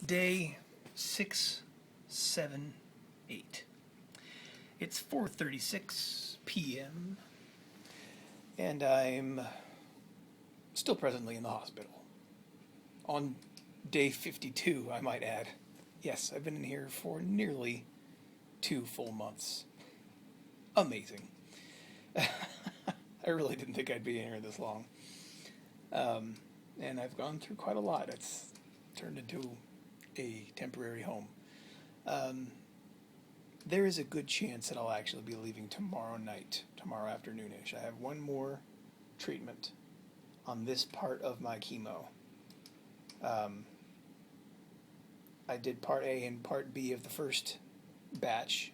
Day 678. It's 4:36 p.m. and I'm still presently in the hospital. On day 52, I might add. Yes, I've been in here for nearly 2 full months. Amazing. I really didn't think I'd be in here this long. And I've gone through quite a lot. It's turned into a temporary home. There is a good chance that I'll actually be leaving tomorrow afternoonish. I have one more treatment on this part of my chemo. I did part A and part B of the first batch,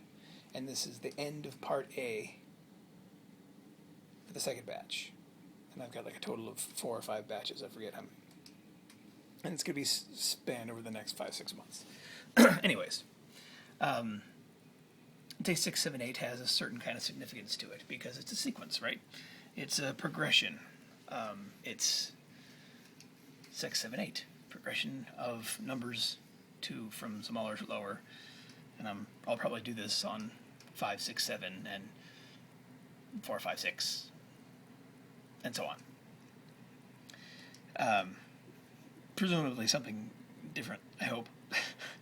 and this is the end of part A for the second batch. And I've got like a total of 4 or 5 batches, I forget how many. And it's going to be spanned over the next 5-6 months. Anyways, day 678 has a certain kind of significance to it because it's a sequence, right? It's a progression. It's 678, progression of numbers from smaller to lower. And I'll probably do this on 5, 6, 7, and 4, 5, 6, and so on. Presumably something different, I hope.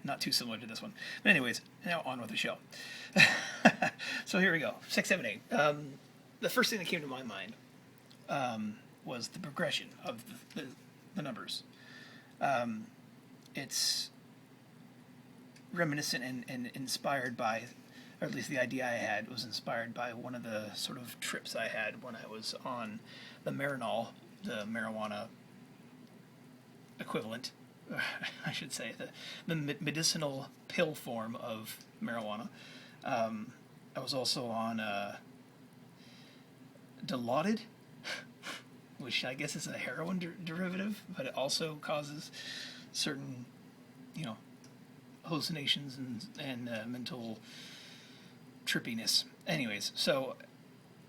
Not too similar to this one. But anyways, now on with the show. So here we go, 6, 7, 8. The first thing that came to my mind was the progression of the numbers. It's reminiscent and inspired by, or at least the idea I had was inspired by one of the sort of trips I had when I was on the Marinol, the marijuana equivalent, I should say, the medicinal pill form of marijuana. I was also on Dilaudid, which I guess is a heroin derivative, but it also causes certain, hallucinations and mental trippiness. Anyways,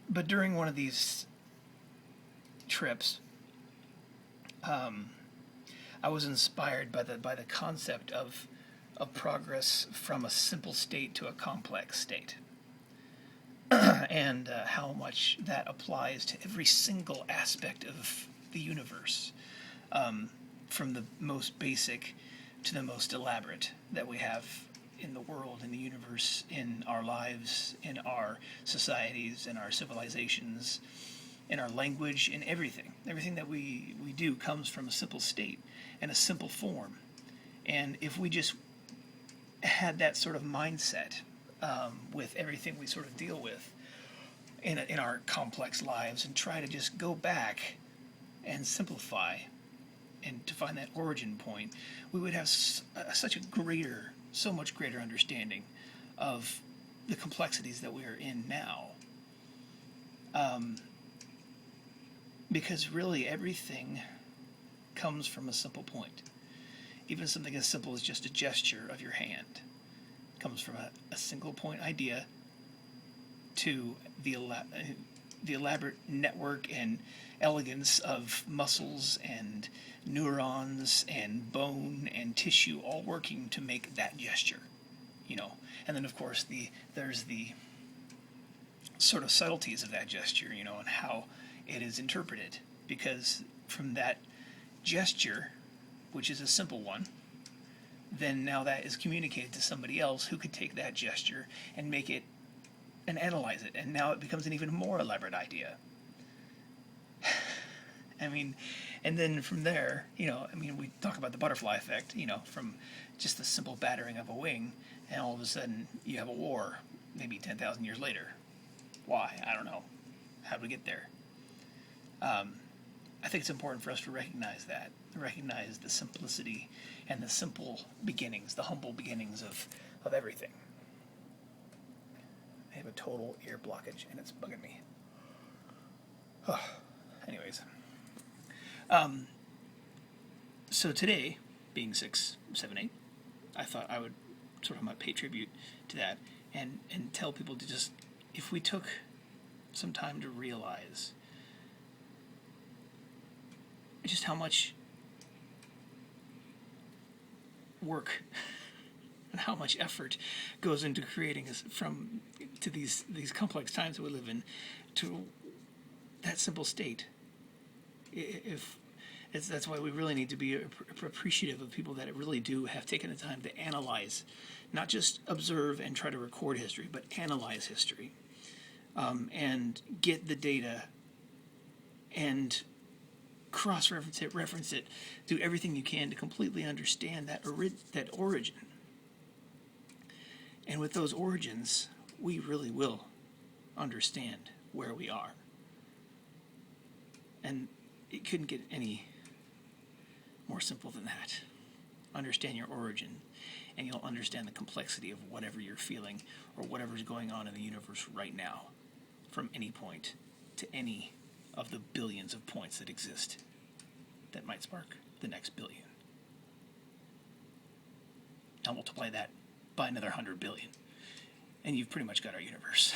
but during one of these trips, I was inspired by the concept of progress from a simple state to a complex state, and how much that applies to every single aspect of the universe, from the most basic to the most elaborate that we have in the world, in the universe, in our lives, in our societies, in our civilizations, in our language, in everything. Everything that we do comes from a simple state and a simple form. And if we just had that sort of mindset with everything we sort of deal with in our complex lives, and try to just go back and simplify and to find that origin point, we would have so much greater understanding of the complexities that we are in now. Because really everything comes from a simple point. Even something as simple as just a gesture of your hand comes from a single point idea to the elaborate network and elegance of muscles and neurons and bone and tissue all working to make that gesture, And then, of course, there's the sort of subtleties of that gesture, and how it is interpreted. Because from that gesture, which is a simple one, then now that is communicated to somebody else who could take that gesture and make it and analyze it, and now it becomes an even more elaborate idea. And then from there, we talk about the butterfly effect, from just the simple battering of a wing, and all of a sudden you have a war, maybe 10,000 years later. Why? I don't know. How did we get there? I think it's important for us to recognize the simplicity and the simple beginnings, the humble beginnings of everything. I have a total ear blockage, and it's bugging me. Anyways. So today, being 678, I thought I would sort of pay tribute to that and tell people to just, if we took some time to realize just how much work and how much effort goes into creating us to these complex times that we live in to that simple state. That's why we really need to be appreciative of people that really do have taken the time to analyze, not just observe and try to record history, but analyze history, and get the data and reference it, do everything you can to completely understand that origin. And with those origins, we really will understand where we are. And it couldn't get any more simple than that. Understand your origin, and you'll understand the complexity of whatever you're feeling or whatever's going on in the universe right now, from any point to any of the billions of points that exist that might spark the next billion. Now multiply that by another 100 billion, and you've pretty much got our universe.